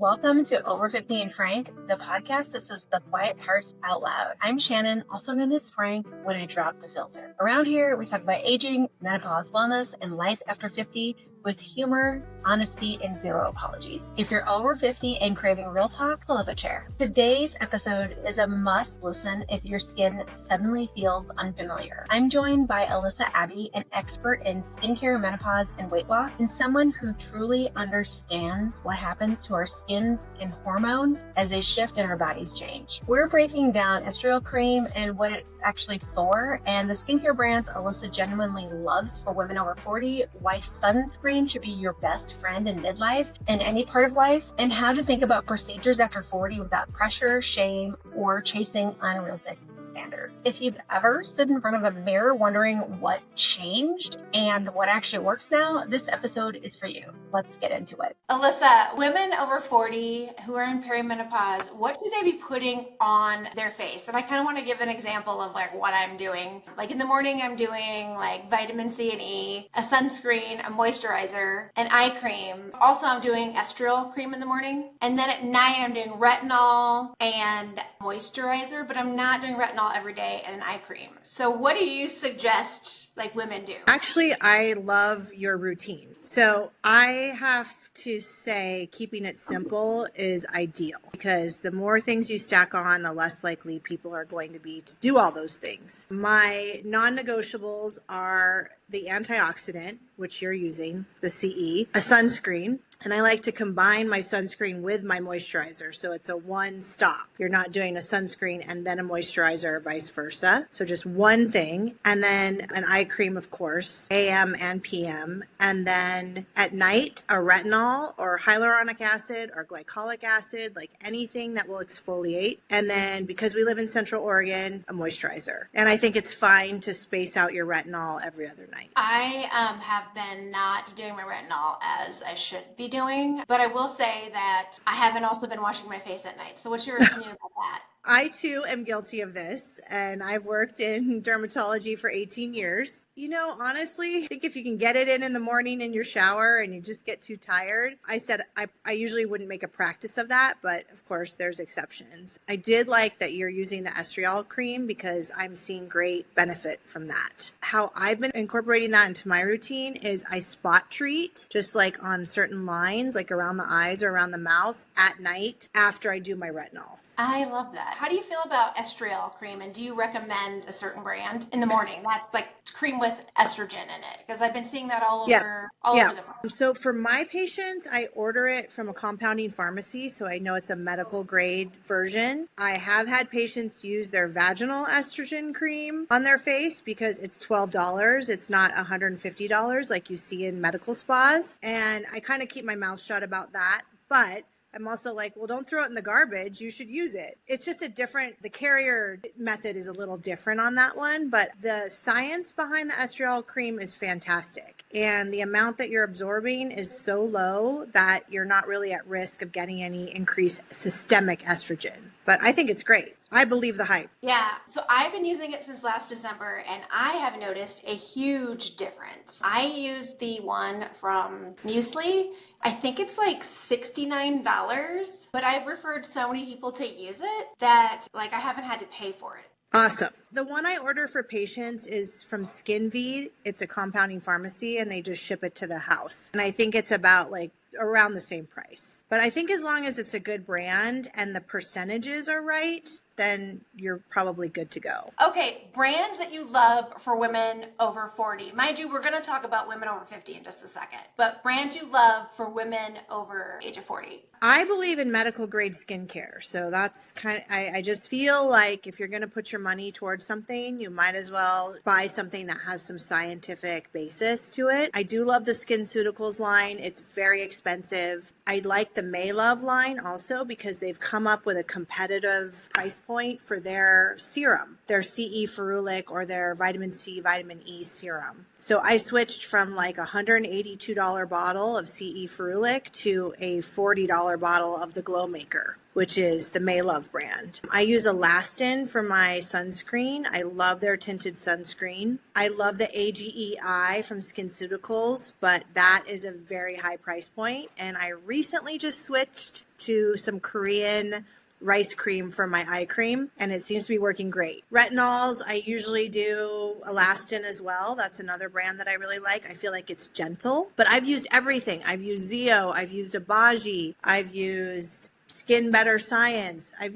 Welcome to Over 50 and Frank, the podcast that says the quiet parts out loud. I'm Shannon, also known as Frank, when I drop the filter. Around here, we talk about aging, menopause, wellness, and life after 50 with humor, honesty, and zero apologies. If you're over 50 and craving real talk, pull up a chair. Today's episode is a must listen if your skin suddenly feels unfamiliar. I'm joined by ALYSSA, an expert in skincare, menopause, and weight loss, and someone who truly understands what happens to our skins and hormones as they shift and our bodies change. We're breaking down Estriol cream and what it's actually for, and the skincare brands ALYSSA genuinely loves for women over 40, why sunscreen should be your best friend in midlife and any part of life, and how to think about procedures after 40 without pressure, shame, or chasing unrealistic standards. If you've ever stood in front of a mirror wondering what changed and what actually works now, this episode is for you. Let's get into it. ALYSSA, women over 40 who are in perimenopause, what should they be putting on their face? And I kind of want to give an example of like what I'm doing. Like in the morning, I'm doing like vitamin C and E, a sunscreen, a moisturizer, an eye cream. Also, I'm doing Estriol cream in the morning. And then at night, I'm doing retinol and moisturizer, but I'm not doing retinol every day and an eye cream. So what do you suggest like women do? Actually, I love your routine. So I have to say keeping it simple is ideal because the more things you stack on, the less likely people are going to be to do all those things. My non-negotiables are the antioxidant, which you're using, the CE, a sunscreen, and I like to combine my sunscreen with my moisturizer. So it's a one stop. You're not doing a sunscreen and then a moisturizer or vice versa. So just one thing. And then an eye cream, of course, AM and PM. And then at night, a retinol or hyaluronic acid or glycolic acid, like anything that will exfoliate. And then because we live in Central Oregon, a moisturizer. And I think it's fine to space out your retinol every other night. I have been not doing my retinol as I should be doing, but I will say that I haven't also been washing my face at night. So what's your opinion about that? I too am guilty of this, and I've worked in dermatology for 18 years. You know, honestly, I think if you can get it in the morning in your shower and you just get too tired, I usually wouldn't make a practice of that, but of course there's exceptions. I did like that you're using the Estriol cream because I'm seeing great benefit from that. How I've been incorporating that into my routine is I spot treat just like on certain lines, like around the eyes or around the mouth at night after I do my retinol. I love that. How do you feel about Estriol cream, and do you recommend a certain brand in the morning? That's like cream with estrogen in it, because I've been seeing that all over the place. So for my patients, I order it from a compounding pharmacy, so I know it's a medical grade version. I have had patients use their vaginal estrogen cream on their face because it's $12. It's not $150 like you see in medical spas. And I kind of keep my mouth shut about that, but I'm also like, well, don't throw it in the garbage. You should use it. It's just the carrier method is a little different on that one, but the science behind the Estriol cream is fantastic. And the amount that you're absorbing is so low that you're not really at risk of getting any increased systemic estrogen. But I think it's great. I believe the hype. Yeah. So I've been using it since last December, and I have noticed a huge difference. I use the one from Muesli. I think it's like $69, but I've referred so many people to use it that like I haven't had to pay for it. Awesome. The one I order for patients is from SkinV. It's a compounding pharmacy and they just ship it to the house. And I think it's about like around the same price. But I think as long as it's a good brand and the percentages are right, then you're probably good to go. Okay, brands that you love for women over 40. Mind you, we're going to talk about women over 50 in just a second. But brands you love for women over age of 40. I believe in medical grade skincare. So that's I just feel like if you're going to put your money towards something, you might as well buy something that has some scientific basis to it. I do love the SkinCeuticals line. It's very expensive. I like the Maylove line also because they've come up with a competitive price point for their serum, their CE ferulic or their vitamin C, vitamin E serum. So I switched from like a $182 bottle of CE ferulic to a $40 bottle of the Glow Maker, which is the Maylove brand. I use Elastin for my sunscreen. I love their tinted sunscreen. I love the AGEI from SkinCeuticals, but that is a very high price point. And I recently just switched to some Korean rice cream for my eye cream, and it seems to be working great. Retinols, I usually do Elastin as well. That's another brand that I really like. I feel like it's gentle, but I've used everything. I've used Zeo, I've used ABBEY, I've used Skin Better Science. I've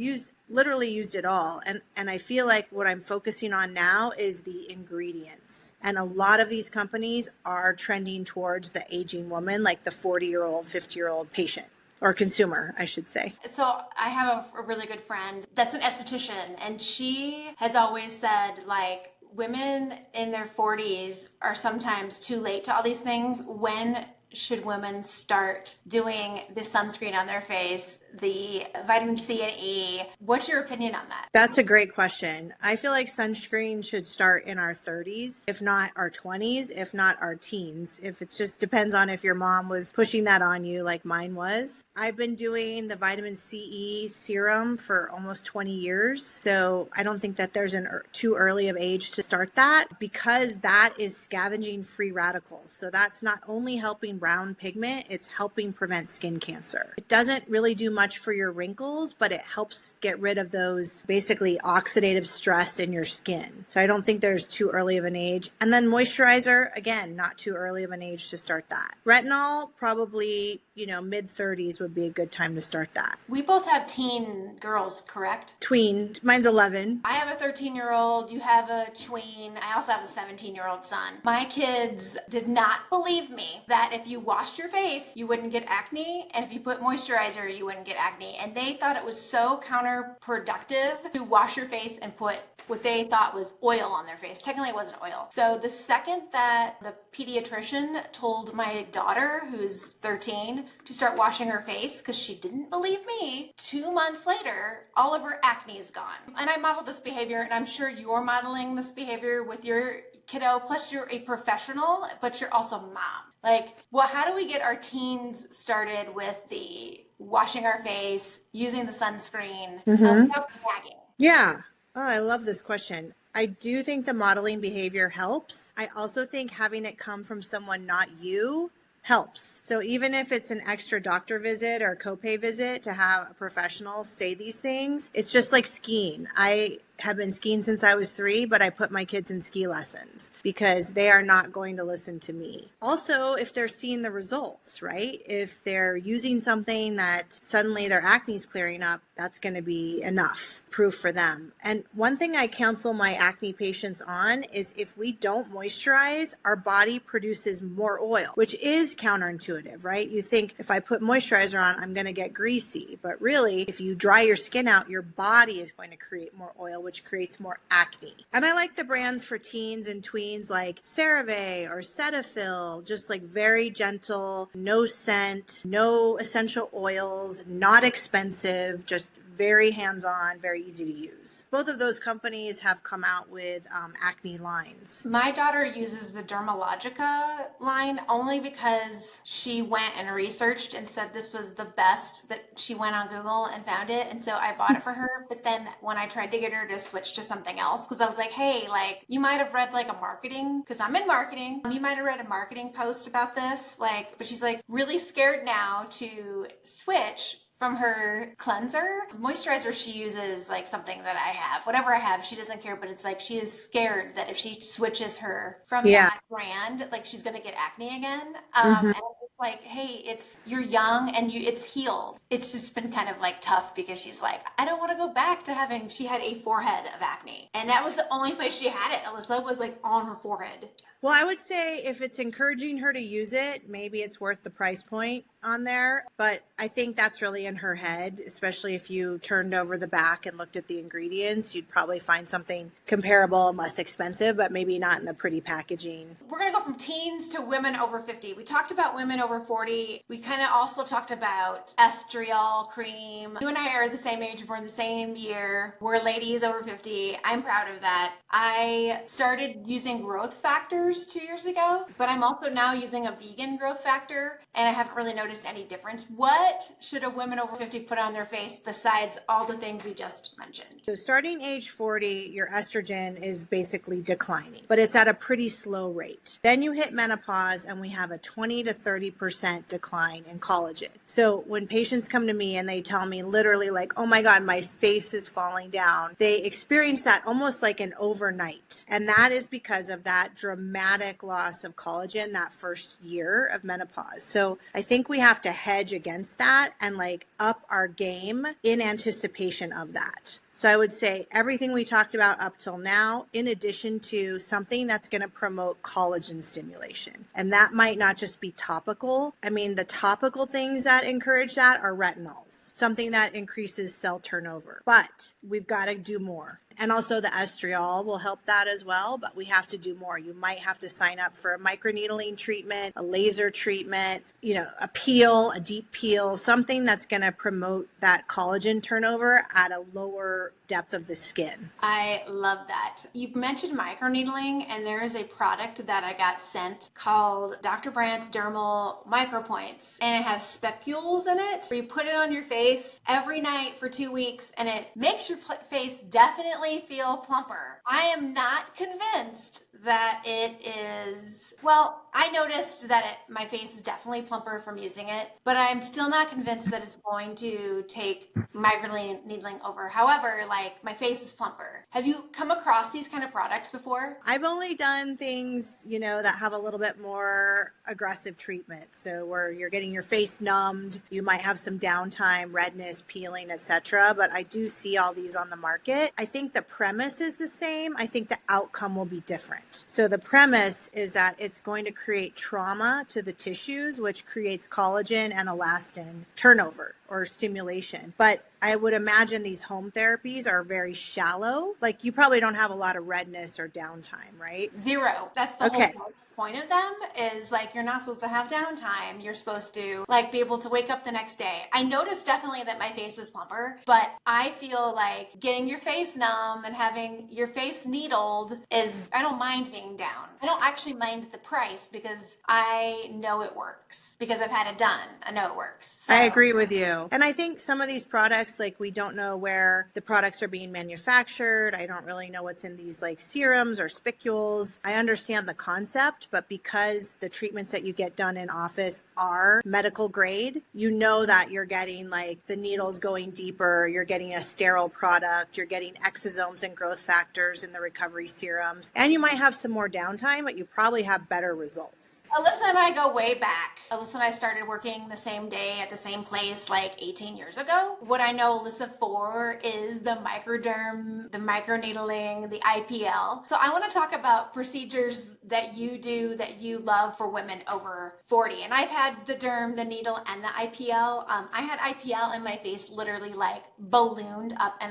literally used it all. And I feel like what I'm focusing on now is the ingredients. And a lot of these companies are trending towards the aging woman, like the 40-year-old, 50-year-old patient. Or consumer, I should say. So I have a really good friend that's an esthetician, and she has always said, like, women in their 40s are sometimes too late to all these things. When should women start doing the sunscreen on their face, the vitamin C and E? What's your opinion on that? That's a great question. I feel like sunscreen should start in our 30s, if not our 20s, if not our teens. If it just depends on if your mom was pushing that on you like mine was. I've been doing the vitamin CE serum for almost 20 years. So I don't think that there's too early of age to start that, because that is scavenging free radicals. So that's not only helping brown pigment, it's helping prevent skin cancer. It doesn't really do much for your wrinkles, but it helps get rid of those basically oxidative stress in your skin. So I don't think there's too early of an age. And then moisturizer, again, not too early of an age to start that. Retinol, probably, mid 30s would be a good time to start that. We both have teen girls, correct? Tween. Mine's 11. I have a 13-year-old. You have a tween. I also have a 17-year-old son. My kids did not believe me that if you washed your face, you wouldn't get acne, and if you put moisturizer, you wouldn't get acne. And they thought it was so counterproductive to wash your face and put what they thought was oil on their face. Technically, it wasn't oil. So the second that the pediatrician told my daughter, who's 13, to start washing her face because she didn't believe me, 2 months later, all of her acne is gone. And I modeled this behavior, and I'm sure you're modeling this behavior with your kiddo. Plus, you're a professional, but you're also a mom. How do we get our teens started with the washing our face, using the sunscreen, without nagging? Yeah. Oh, I love this question. I do think the modeling behavior helps. I also think having it come from someone not you helps. So even if it's an extra doctor visit or copay visit to have a professional say these things, it's just like skiing. I have been skiing since I was 3, but I put my kids in ski lessons because they are not going to listen to me. Also, if they're seeing the results, right? If they're using something that suddenly their acne is clearing up, that's going to be enough proof for them. And one thing I counsel my acne patients on is if we don't moisturize, our body produces more oil, which is counterintuitive, right? You think if I put moisturizer on, I'm going to get greasy. But really, if you dry your skin out, your body is going to create more oil, which creates more acne. And I like the brands for teens and tweens like CeraVe or Cetaphil, just like very gentle, no scent, no essential oils, not expensive, just very hands-on, very easy to use. Both of those companies have come out with acne lines. My daughter uses the Dermalogica line only because she went and researched and said this was the best, that she went on Google and found it. And so I bought it for her. But then when I tried to get her to switch to something else, because I was like, hey, you might have read a marketing, because I'm in marketing. You might have read a marketing post about this. But she's really scared now to switch from her cleanser. Moisturizer she uses something that I have. Whatever I have, she doesn't care, but it's she is scared that if she switches her from that brand, she's gonna get acne again. And it's hey, you're young and it's healed. It's just been kind of tough because she's I don't want to go back to she had a forehead of acne. And that was the only place she had it, ALYSSA, was on her forehead. Well, I would say if it's encouraging her to use it, maybe it's worth the price point on there. But I think that's really in her head, especially if you turned over the back and looked at the ingredients, you'd probably find something comparable and less expensive, but maybe not in the pretty packaging. We're going to go from teens to women over 50. We talked about women over 40. We kind of also talked about Estriol cream. You and I are the same age. We're in the same year. We're ladies over 50. I'm proud of that. I started using growth factors 2 years ago, but I'm also now using a vegan growth factor, and I haven't really noticed noticed any difference. What should a woman over 50 put on their face besides all the things we just mentioned? So starting age 40, your estrogen is basically declining, but it's at a pretty slow rate. Then you hit menopause and we have a 20 to 30% decline in collagen. So when patients come to me and they tell me literally like, oh my God, my face is falling down, they experience that almost like an overnight. And that is because of that dramatic loss of collagen that first year of menopause. So I think we have to hedge against that and like up our game in anticipation of that. So I would say everything we talked about up till now, in addition to something that's going to promote collagen stimulation. And that might not just be topical. I mean, the topical things that encourage that are retinols, something that increases cell turnover. But we've got to do more. And also the Estriol will help that as well, but we have to do more. You might have to sign up for a microneedling treatment, a laser treatment, a peel, a deep peel, something that's going to promote that collagen turnover at a lower depth of the skin. I love that. You mentioned microneedling, and there is a product that I got sent called Dr. Brandt's Dermal Micropoints, and it has specules in it where you put it on your face every night for 2 weeks, and it makes your face definitely feel plumper. I am not convinced that it is, well, I noticed that my face is definitely plumper from using it, but I'm still not convinced that it's going to take microneedling over. However, like my face is plumper. Have you come across these kind of products before? I've only done things, that have a little bit more aggressive treatment. So where you're getting your face numbed, you might have some downtime, redness, peeling, etc. But I do see all these on the market. I think the premise is the same. I think the outcome will be different. So the premise is that it's going to create trauma to the tissues, which creates collagen and elastin turnover or stimulation. But I would imagine these home therapies are very shallow. Like you probably don't have a lot of redness or downtime, right? Zero. That's the whole point of them is like you're not supposed to have downtime. You're supposed to like be able to wake up the next day. I noticed definitely that my face was plumper, but I feel like getting your face numb and having your face needled I don't mind being down. I don't actually mind the price because I know it works because I've had it done. I know it works. So. I agree with you. And I think some of these products, like we don't know where the products are being manufactured. I don't really know what's in these like serums or spicules. I understand the concept, but because the treatments that you get done in office are medical grade, you know that you're getting like the needles going deeper, you're getting a sterile product, you're getting exosomes and growth factors in the recovery serums, and you might have some more downtime, but you probably have better results. Alyssa and I go way back. Alyssa and I started working the same day at the same place like 18 years ago. What I know Alyssa for is the microderm, the microneedling, the IPL. So I want to talk about procedures that you do that you love for women over 40. And I've had the derm, the needle, and the IPL. I had IPL and my face literally like ballooned up,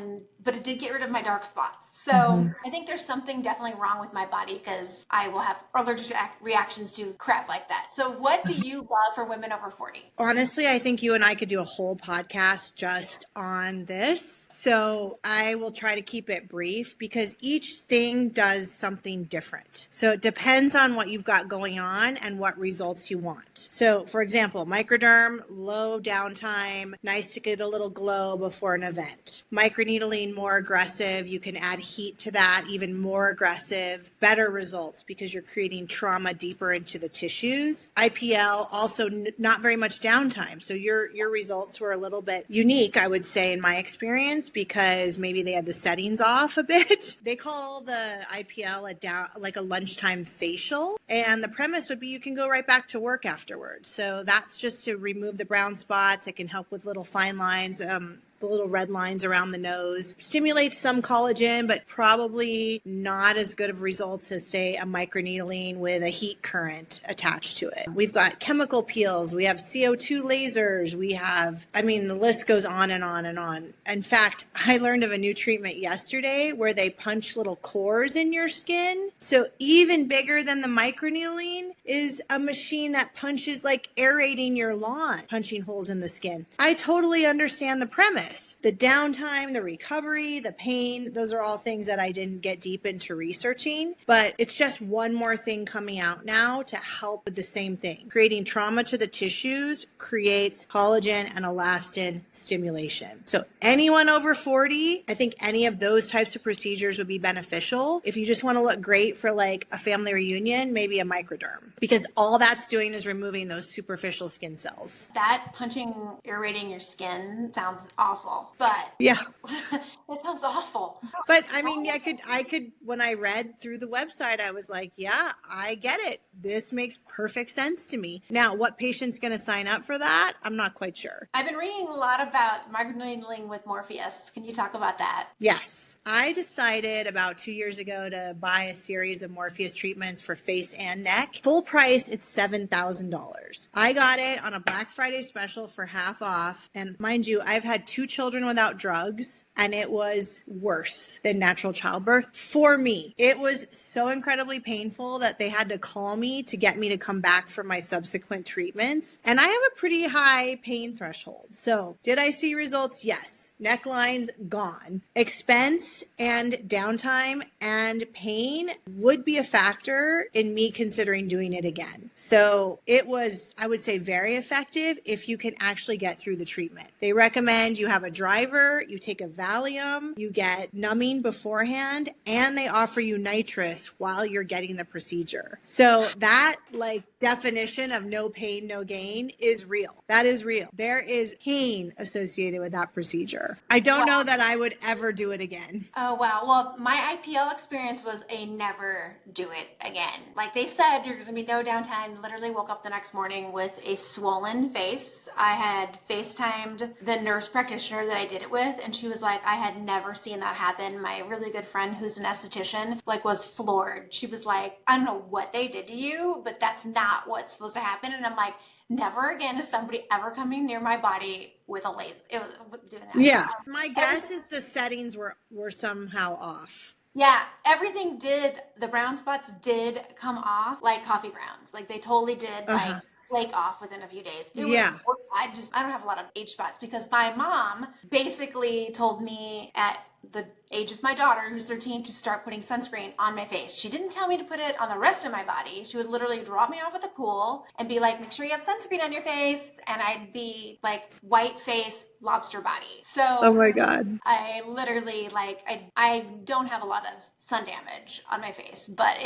but it did get rid of my dark spots. So I think there's something definitely wrong with my body because I will have allergic reactions to crap like that. So what do you love for women over 40? Honestly, I think you and I could do a whole podcast just on this. So I will try to keep it brief because each thing does something different. So it depends on what you've got going on and what results you want. So for example, microderm, low downtime, nice to get a little glow before an event. Microneedling, more aggressive. You can add heat to that, even more aggressive, better results because you're creating trauma deeper into the tissues. IPL, also not very much downtime. So your results were a little bit unique, I would say, in my experience, because maybe they had the settings off a bit. They call the IPL like a lunchtime facial. And the premise would be you can go right back to work afterwards. So that's just to remove the brown spots. It can help with little fine lines, the little red lines around the nose. Stimulates some collagen, but probably not as good of results as, say, a microneedling with a heat current attached to it. We've got chemical peels. We have CO2 lasers. We have, the list goes on and on and on. In fact, I learned of a new treatment yesterday where they punch little cores in your skin. So even bigger than the microneedling is a machine that punches like aerating your lawn, punching holes in the skin. I totally understand the premise. this. The downtime, the recovery, the pain, those are all things that I didn't get deep into researching, but it's just one more thing coming out now to help with the same thing. Creating trauma to the tissues creates collagen and elastin stimulation. So anyone over 40, I think any of those types of procedures would be beneficial. If you just want to look great for like a family reunion, maybe a microderm, because all that's doing is removing those superficial skin cells. That punching, irritating your skin sounds awful, but Yeah. it sounds awful. But I mean, I could, when I read through the website, I was like, yeah, I get it. This makes perfect sense to me. Now, what patient's going to sign up for that? I'm not quite sure. I've been reading a lot about microneedling with Morpheus. Can you talk about that? Yes. I decided about 2 years ago to buy a series of Morpheus treatments for face and neck. Full price, it's $7,000. I got it on a Black Friday special for half off. And mind you, I've had 2 children without drugs, and it was worse than natural childbirth for me. It was so incredibly painful that they had to call me to get me to come back for my subsequent treatments. And I have a pretty high pain threshold. So did I see results? Yes. Necklines gone. Expense and downtime and pain would be a factor in me considering doing it again. So it was, I would say, very effective if you can actually get through the treatment. They recommend you have a driver, you take a Valium, you get numbing beforehand, and they offer you nitrous while you're getting the procedure. So that like definition of no pain, no gain is real. That is real. There is pain associated with that procedure. I don't know that I would ever do it again. Oh, wow. Well, my IPL experience was a never do it again. Like they said, there's going to be no downtime. Literally woke up the next morning with a swollen face. I had FaceTimed the nurse practitioner that I did it with, and she was like, I had never seen that happen. My really good friend who's an esthetician like was floored. She was like, I don't know what they did to you, but that's not what's supposed to happen. And I'm like, never again is somebody ever coming near my body with a laser. It was doing that. Yeah. My guess is the settings were somehow off. Yeah, everything did, the brown spots did come off like coffee grounds. Like they totally did like flake off within a few days. It was, I don't have a lot of age spots because my mom basically told me at the age of my daughter, who's 13, to start putting sunscreen on my face. She didn't tell me to put it on the rest of my body. She would literally drop me off at the pool and be like, make sure you have sunscreen on your face. And I'd be like white face, lobster body. So oh my God. I literally I don't have a lot of sun damage on my face, but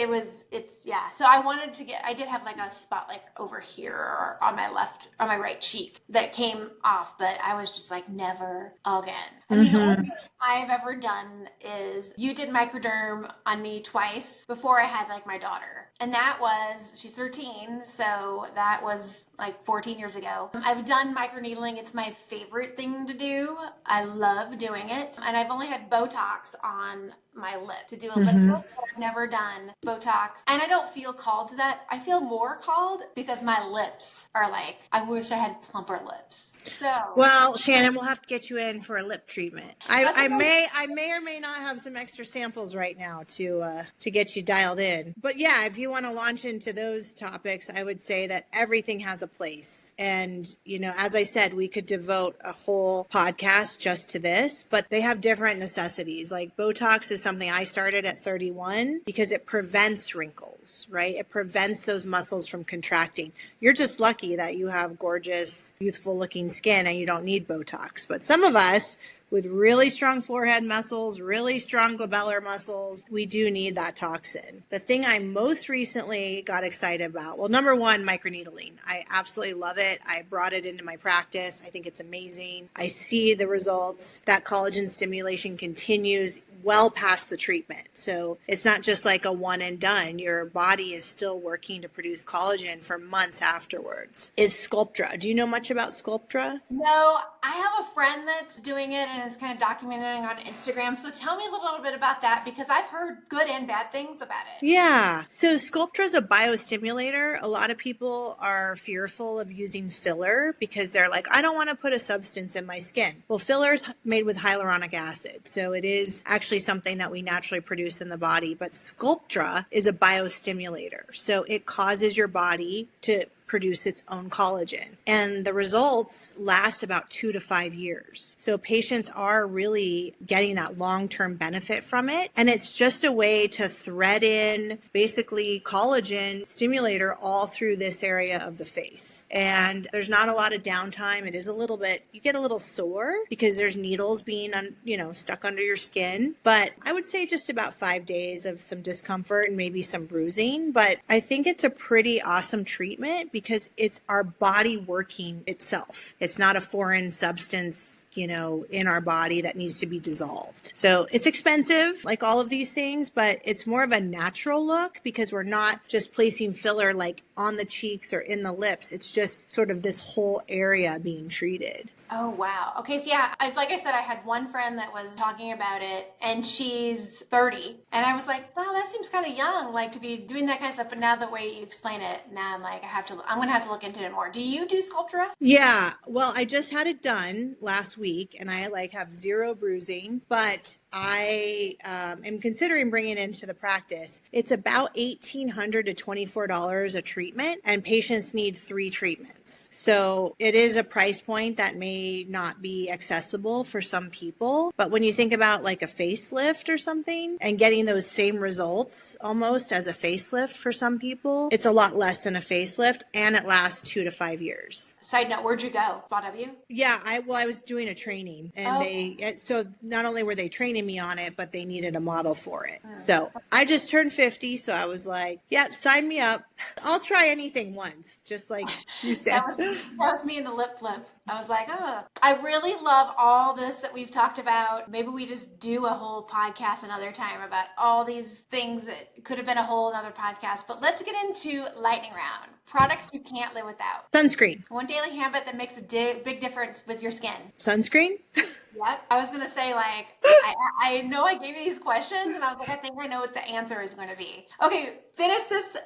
yeah. So I did have like a spot like over here or on my right cheek that came off, but I was just like, never again. I mean, the only thing I've ever done is you did microderm on me twice before I had like my daughter. And that was, she's 13. So that was like 14 years ago. I've done microneedling. It's my favorite thing to do. I love doing it. And I've only had Botox on my lip to do a lip look, but I've never done Botox. And I don't feel called to that. I feel more called because my lips are like, I wish I had plumper lips. So well, Shannon, we'll have to get you in for a lip treatment. I may or may not have some extra samples right now to get you dialed in. But yeah, if you want to launch into those topics, I would say that everything has a place. And, you know, as I said, we could devote a whole podcast just to this, but they have different necessities. Like Botox is something I started at 31 because it prevents wrinkles, right? It prevents those muscles from contracting. You're just lucky that you have gorgeous, youthful looking skin and you don't need Botox. But some of us with really strong forehead muscles, really strong glabellar muscles, we do need that toxin. The thing I most recently got excited about, well, number one, microneedling. I absolutely love it. I brought it into my practice. I think it's amazing. I see the results. That collagen stimulation continues well past the treatment. So it's not just like a one and done. Your body is still working to produce collagen for months afterwards. Is Sculptra. Do you know much about Sculptra? No, I have a friend that's doing it and is kind of documenting on Instagram. So tell me a little bit about that because I've heard good and bad things about it. Yeah. So Sculptra is a biostimulator. A lot of people are fearful of using filler because they're like, I don't want to put a substance in my skin. Well, filler is made with hyaluronic acid. So it is actually something that we naturally produce in the body. But Sculptra is a biostimulator. So it causes your body to produce its own collagen. And the results last about 2 to 5 years. So patients are really getting that long-term benefit from it. And it's just a way to thread in basically collagen stimulator all through this area of the face. And there's not a lot of downtime. It is a little bit, you get a little sore because there's needles being, stuck under your skin. But I would say just about 5 days of some discomfort and maybe some bruising. But I think it's a pretty awesome treatment because it's our body working itself. It's not a foreign substance, in our body that needs to be dissolved. So it's expensive, like all of these things, but it's more of a natural look because we're not just placing filler like on the cheeks or in the lips. It's just sort of this whole area being treated. Oh, wow. Okay. So yeah, like I said, I had one friend that was talking about it and she's 30. And I was like, wow, that seems kind of young, like to be doing that kind of stuff. But now the way you explain it, now I'm like, I'm going to have to look into it more. Do you do Sculptra? Yeah. Well, I just had it done last week and I have zero bruising, but I am considering bringing it into the practice. It's about $1,800 to $24 a treatment, and patients need 3 treatments. So it is a price point that may not be accessible for some people. But when you think about like a facelift or something and getting those same results almost as a facelift for some people, it's a lot less than a facelift and it lasts 2 to 5 years. Side note, where'd you go? Spa W? Yeah, I was doing a training and so not only were they training me on it, but they needed a model for it. So I just turned 50. So I was like, yep, sign me up. I'll try anything once, just like you said. that was me in the lip flip. I was like, oh, I really love all this that we've talked about. Maybe we just do a whole podcast another time about all these things that could have been a whole another podcast. But let's get into lightning round. Products you can't live without. Sunscreen. One daily habit that makes a big difference with your skin. Sunscreen? Yep. I was going to say, like, I know I gave you these questions, and I was like, I think I know what the answer is going to be. Okay, finish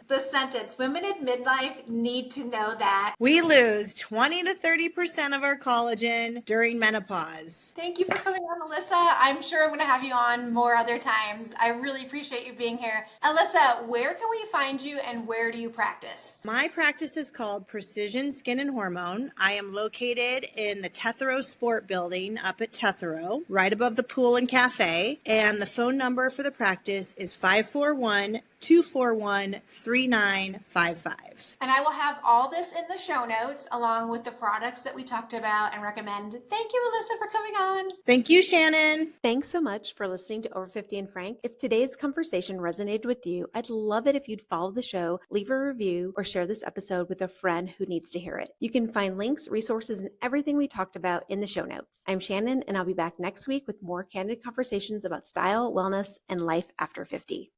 the sentence. Women in midlife need to know that we lose 20 to 30% of our collagen during menopause. Thank you for coming on, ALYSSA. I'm sure I'm going to have you on more other times. I really appreciate you being here. ALYSSA, where can we find you and where do you practice? My practice is called Precision Skin and Hormone. I am located in the Tethero Sport Building up at Tethero, right above the pool and cafe. And the phone number for the practice is 541-241-3955. And I will have all this in the show notes along with the products that we talked about and recommend. Thank you, ALYSSA, for coming on. Thank you, Shannon. Thanks so much for listening to Over 50 and Frank. If today's conversation resonated with you, I'd love it if you'd follow the show, leave a review, or share this episode with a friend who needs to hear it. You can find links, resources, and everything we talked about in the show notes. I'm Shannon, and I'll be back next week with more candid conversations about style, wellness, and life after 50.